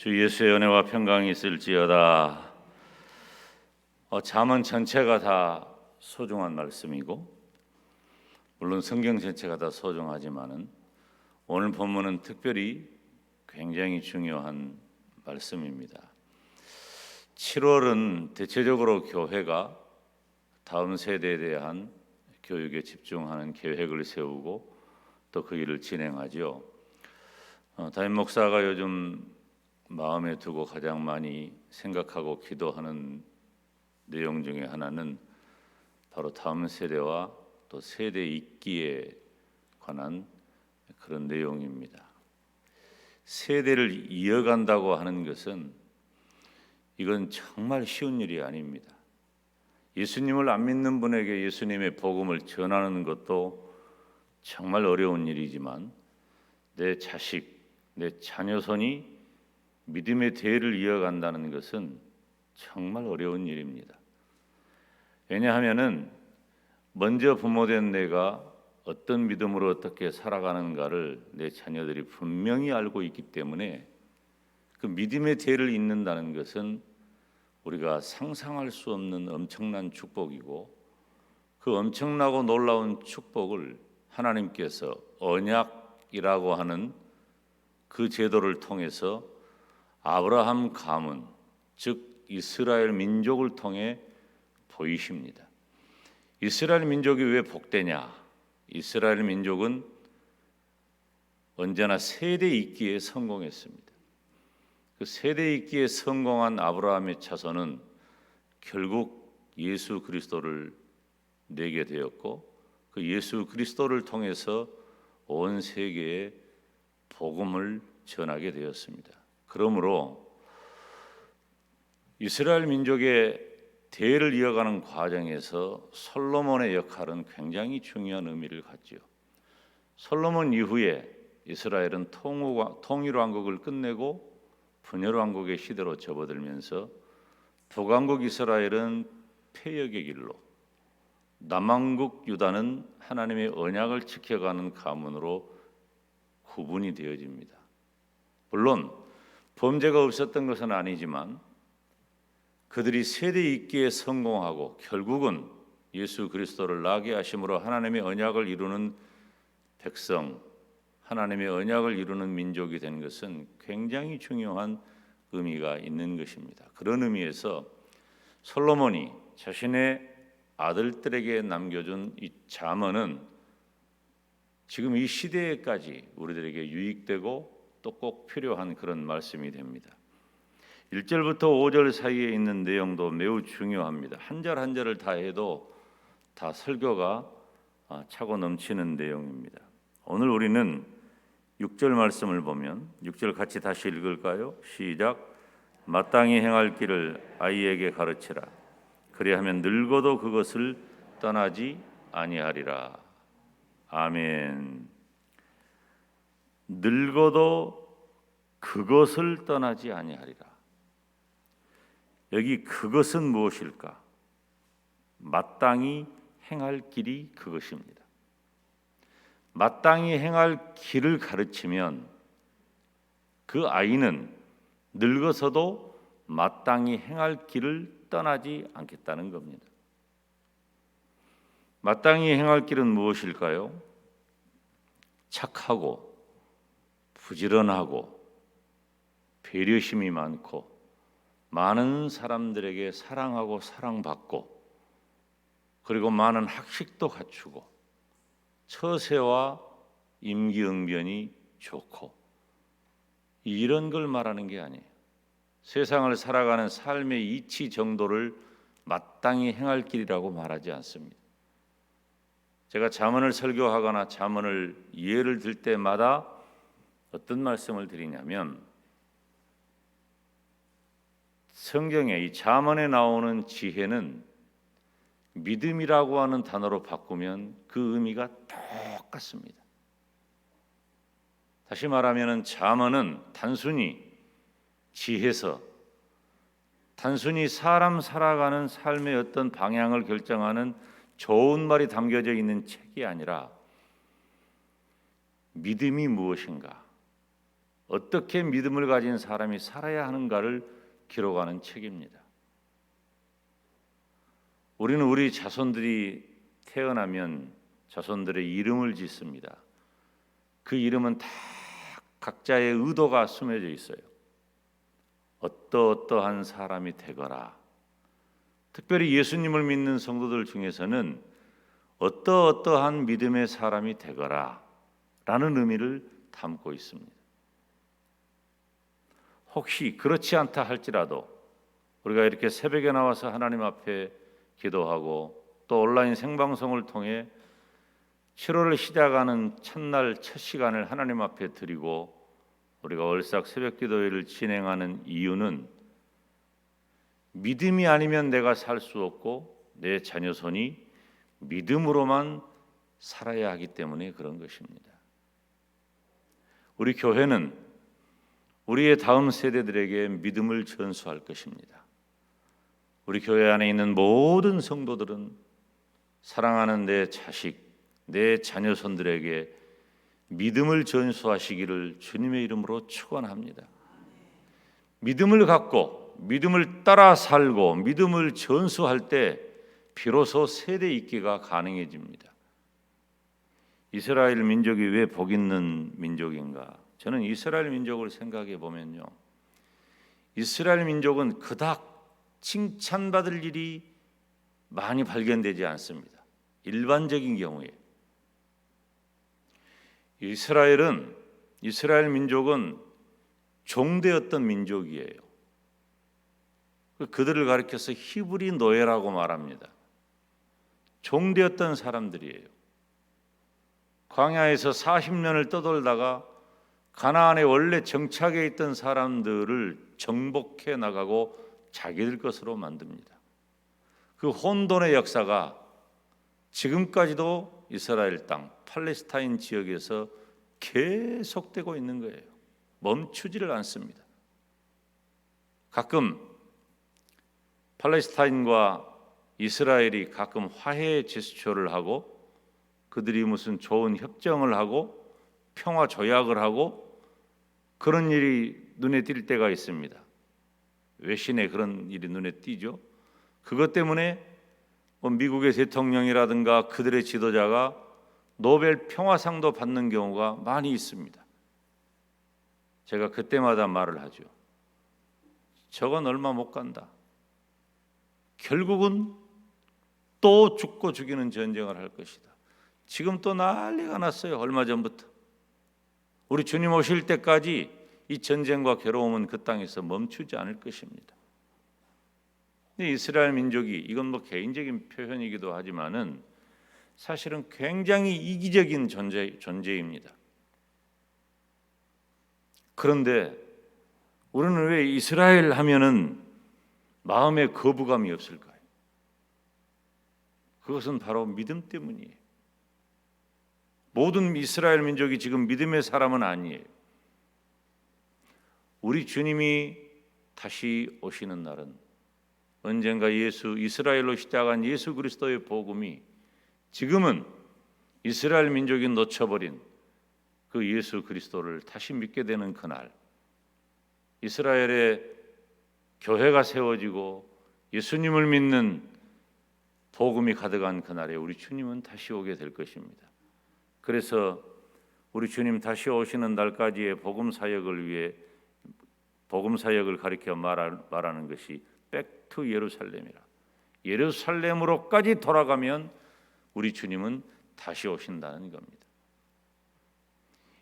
주 예수의 은혜와 평강이 있을지어다. 잠언 전체가 다 소중한 말씀이고 물론 성경 전체가 다 소중하지만은 오늘 본문은 특별히 굉장히 중요한 말씀입니다. 7월은 대체적으로 교회가 다음 세대에 대한 교육에 집중하는 계획을 세우고 또 그 일을 진행하죠. 담임 목사가 요즘 마음에 두고 가장 많이 생각하고 기도하는 내용 중에 하나는 바로 다음 세대와 또 세대 잇기에 관한 그런 내용입니다. 세대를 이어간다고 하는 것은 이건 정말 쉬운 일이 아닙니다. 예수님을 안 믿는 분에게 예수님의 복음을 전하는 것도 정말 어려운 일이지만 내 자식, 내 자녀손이 믿음의 대를 이어간다는 것은 정말 어려운 일입니다. 왜냐하면은 먼저 부모된 내가 어떤 믿음으로 어떻게 살아가는가를 내 자녀들이 분명히 알고 있기 때문에 그 믿음의 대를 잇는다는 것은 우리가 상상할 수 없는 엄청난 축복이고 그 엄청나고 놀라운 축복을 하나님께서 언약이라고 하는 그 제도를 통해서 아브라함 가문, 즉 이스라엘 민족을 통해 보이십니다. 이스라엘 민족이 왜 복되냐? 이스라엘 민족은 언제나 세대 잇기에 성공했습니다. 그 세대 잇기에 성공한 아브라함의 자손은 결국 예수 그리스도를 내게 되었고 그 예수 그리스도를 통해서 온 세계에 복음을 전하게 되었습니다. 그러므로 이스라엘 민족의 대를 이어가는 과정에서 솔로몬의 역할은 굉장히 중요한 의미를 갖지요. 솔로몬 이후에 이스라엘은 통일왕국을 끝내고 분열왕국의 시대로 접어들면서 북왕국 이스라엘은 패역의 길로, 남왕국 유다는 하나님의 언약을 지켜가는 가문으로 구분이 되어집니다. 물론 범죄가 없었던 것은 아니지만 그들이 세대 잇기에 성공하고 결국은 예수 그리스도를 나게 하심으로 하나님의 언약을 이루는 백성, 하나님의 언약을 이루는 민족이 된 것은 굉장히 중요한 의미가 있는 것입니다. 그런 의미에서 솔로몬이 자신의 아들들에게 남겨준 이 잠언은 지금 이 시대에까지 우리들에게 유익되고 또 꼭 필요한 그런 말씀이 됩니다. 1절부터 5절 사이에 있는 내용도 매우 중요합니다. 한 절 한 절을 다 해도 다 설교가 차고 넘치는 내용입니다. 오늘 우리는 6절 말씀을 보면 6절 같이 다시 읽을까요? 시작. 마땅히 행할 길을 아이에게 가르치라. 그리하면 늙어도 그것을 떠나지 아니하리라. 아멘. 늙어도 그것을 떠나지 아니하리라. 여기 그것은 무엇일까? 마땅히 행할 길이 그것입니다. 마땅히 행할 길을 가르치면 그 아이는 늙어서도 마땅히 행할 길을 떠나지 않겠다는 겁니다. 마땅히 행할 길은 무엇일까요? 착하고 부지런하고 배려심이 많고 많은 사람들에게 사랑하고 사랑받고 그리고 많은 학식도 갖추고 처세와 임기응변이 좋고 이런 걸 말하는 게 아니에요. 세상을 살아가는 삶의 이치 정도를 마땅히 행할 길이라고 말하지 않습니다. 제가 잠언을 설교하거나 잠언을 예를 들 때마다 어떤 말씀을 드리냐면 성경에 이 잠언에 나오는 지혜는 믿음이라고 하는 단어로 바꾸면 그 의미가 똑같습니다. 다시 말하면 잠언은 단순히 지혜서 단순히 사람 살아가는 삶의 어떤 방향을 결정하는 좋은 말이 담겨져 있는 책이 아니라 믿음이 무엇인가, 어떻게 믿음을 가진 사람이 살아야 하는가를 기록하는 책입니다. 우리는 우리 자손들이 태어나면 자손들의 이름을 짓습니다. 그 이름은 다 각자의 의도가 숨겨져 있어요. 어떠한 사람이 되거라. 특별히 예수님을 믿는 성도들 중에서는 어떠한 믿음의 사람이 되거라 라는 의미를 담고 있습니다. 혹시 그렇지 않다 할지라도 우리가 이렇게 새벽에 나와서 하나님 앞에 기도하고 또 온라인 생방송을 통해 7월을 시작하는 첫날 첫 시간을 하나님 앞에 드리고 우리가 월삭 새벽기도회를 진행하는 이유는 믿음이 아니면 내가 살 수 없고 내 자녀손이 믿음으로만 살아야 하기 때문에 그런 것입니다. 우리 교회는 우리의 다음 세대들에게 믿음을 전수할 것입니다. 우리 교회 안에 있는 모든 성도들은 사랑하는 내 자식, 내 자녀손들에게 믿음을 전수하시기를 주님의 이름으로 축원합니다. 믿음을 갖고 믿음을 따라 살고 믿음을 전수할 때 비로소 세대 잇기가 가능해집니다. 이스라엘 민족이 왜 복 있는 민족인가? 저는 이스라엘 민족을 생각해 보면요, 이스라엘 민족은 그닥 칭찬받을 일이 많이 발견되지 않습니다. 일반적인 경우에 이스라엘 민족은 종되었던 민족이에요. 그들을 가리켜서 히브리 노예라고 말합니다. 종되었던 사람들이에요. 광야에서 40년을 떠돌다가 가나안에 원래 정착해 있던 사람들을 정복해 나가고 자기들 것으로 만듭니다. 그 혼돈의 역사가 지금까지도 이스라엘 땅, 팔레스타인 지역에서 계속되고 있는 거예요. 멈추지를 않습니다. 가끔 팔레스타인과 이스라엘이 가끔 화해 제스처를 하고 그들이 무슨 좋은 협정을 하고 평화 조약을 하고 그런 일이 눈에 띌 때가 있습니다. 외신에 그런 일이 눈에 띄죠. 그것 때문에 미국의 대통령이라든가 그들의 지도자가 노벨 평화상도 받는 경우가 많이 있습니다. 제가 그때마다 말을 하죠. 저건 얼마 못 간다. 결국은 또 죽고 죽이는 전쟁을 할 것이다. 지금 또 난리가 났어요. 얼마 전부터. 우리 주님 오실 때까지 이 전쟁과 괴로움은 그 땅에서 멈추지 않을 것입니다. 이스라엘 민족이, 이건 개인적인 표현이기도 하지만은 사실은 굉장히 이기적인 존재입니다. 그런데 우리는 왜 이스라엘 하면은 마음에 거부감이 없을까요? 그것은 바로 믿음 때문이에요. 모든 이스라엘 민족이 지금 믿음의 사람은 아니에요. 우리 주님이 다시 오시는 날은 언젠가 이스라엘로 시작한 예수 그리스도의 복음이 지금은 이스라엘 민족이 놓쳐버린 그 예수 그리스도를 다시 믿게 되는 그날, 이스라엘의 교회가 세워지고 예수님을 믿는 복음이 가득한 그날에 우리 주님은 다시 오게 될 것입니다. 그래서 우리 주님 다시 오시는 날까지의 복음 사역을 위해 복음 사역을 가리켜 말하는 것이 back to 예루살렘이라. 예루살렘으로까지 돌아가면 우리 주님은 다시 오신다는 겁니다.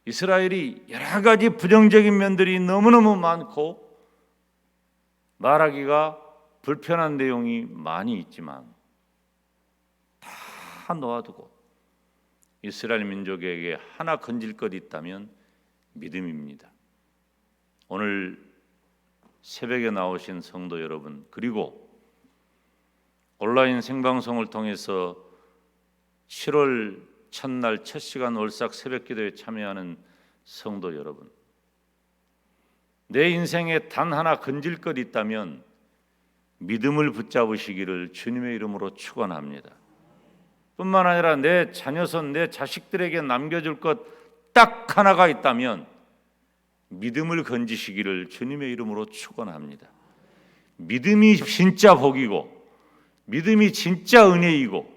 이스라엘이 여러 가지 부정적인 면들이 너무너무 많고 말하기가 불편한 내용이 많이 있지만 다 놓아두고 이스라엘 민족에게 하나 건질 것 있다면 믿음입니다. 오늘 새벽에 나오신 성도 여러분, 그리고 온라인 생방송을 통해서 7월 첫날 첫 시간 월삭 새벽기도에 참여하는 성도 여러분, 내 인생에 단 하나 건질 것 있다면 믿음을 붙잡으시기를 주님의 이름으로 축원합니다. 뿐만 아니라 내 자녀손, 내 자식들에게 남겨줄 것 딱 하나가 있다면 믿음을 건지시기를 주님의 이름으로 축원합니다. 믿음이 진짜 복이고, 믿음이 진짜 은혜이고,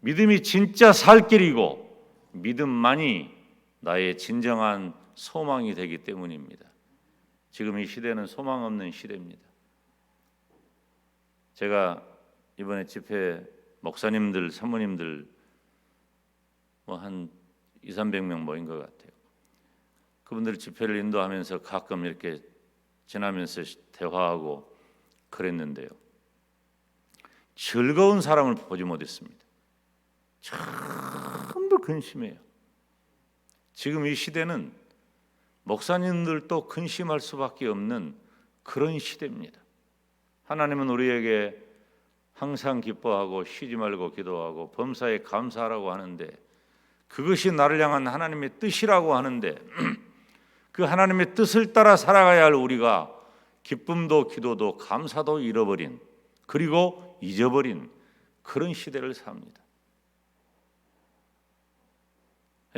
믿음이 진짜 살 길이고, 믿음만이 나의 진정한 소망이 되기 때문입니다. 지금 이 시대는 소망 없는 시대입니다. 제가 이번에 집회 목사님들, 사모님들 한 200~300명 모인 것 같아요. 그분들 집회를 인도하면서 가끔 이렇게 지나면서 대화하고 그랬는데요. 즐거운 사람을 보지 못했습니다. 전부 근심해요. 지금 이 시대는 목사님들도 근심할 수밖에 없는 그런 시대입니다. 하나님은 우리에게 항상 기뻐하고 쉬지 말고 기도하고 범사에 감사하라고 하는데, 그것이 나를 향한 하나님의 뜻이라고 하는데 그 하나님의 뜻을 따라 살아가야 할 우리가 기쁨도 기도도 감사도 잃어버린, 그리고 잊어버린 그런 시대를 삽니다.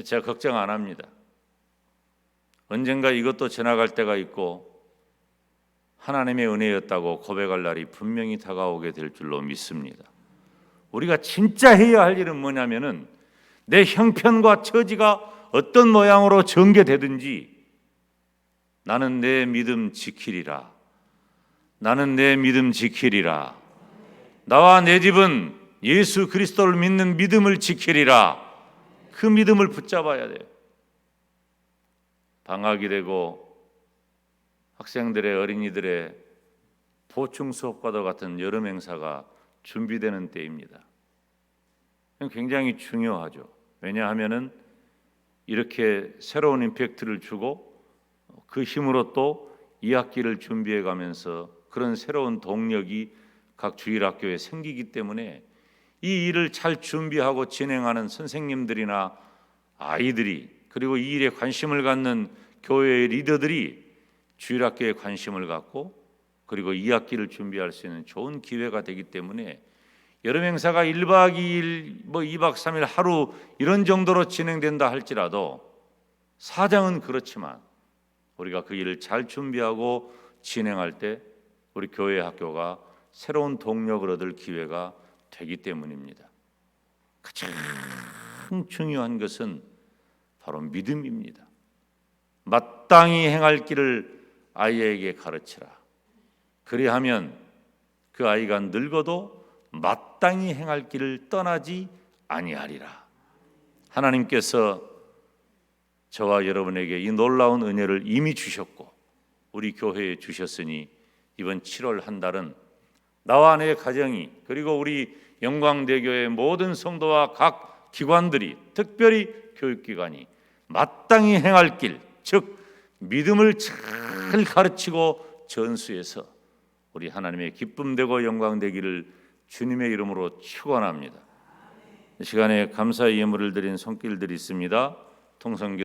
제가 걱정 안 합니다. 언젠가 이것도 지나갈 때가 있고 하나님의 은혜였다고 고백할 날이 분명히 다가오게 될 줄로 믿습니다. 우리가 진짜 해야 할 일은 뭐냐면은, 내 형편과 처지가 어떤 모양으로 전개되든지 나는 내 믿음 지키리라. 나는 내 믿음 지키리라. 나와 내 집은 예수 그리스도를 믿는 믿음을 지키리라. 그 믿음을 붙잡아야 돼요. 방학이 되고 학생들의, 어린이들의 보충 수업과도 같은 여름 행사가 준비되는 때입니다. 굉장히 중요하죠. 왜냐하면은 이렇게 새로운 임팩트를 주고 그 힘으로 또 2학기를 준비해 가면서 그런 새로운 동력이 각 주일학교에 생기기 때문에 이 일을 잘 준비하고 진행하는 선생님들이나 아이들이, 그리고 이 일에 관심을 갖는 교회의 리더들이 주일학교에 관심을 갖고 그리고 2학기를 준비할 수 있는 좋은 기회가 되기 때문에 여름 행사가 1박 2일, 2박 3일 하루 이런 정도로 진행된다 할지라도 사정은 그렇지만 우리가 그 일을 잘 준비하고 진행할 때 우리 교회 학교가 새로운 동력을 얻을 기회가 되기 때문입니다. 가장 중요한 것은 바로 믿음입니다. 마땅히 행할 길을 아이에게 가르치라. 그리하면 그 아이가 늙어도 마땅히 행할 길을 떠나지 아니하리라. 하나님께서 저와 여러분에게 이 놀라운 은혜를 이미 주셨고 우리 교회에 주셨으니 이번 7월 한 달은 나와 내 가정이, 그리고 우리 영광대교의 모든 성도와 각 기관들이, 특별히 교육기관이 마땅히 행할 길, 즉 믿음을 잘 가르치고 전수해서 우리 하나님의 기쁨되고 영광되기를 주님의 이름으로 축원합니다. 이 시간에 감사의 예물을 드린 손길들이 있습니다. 통성교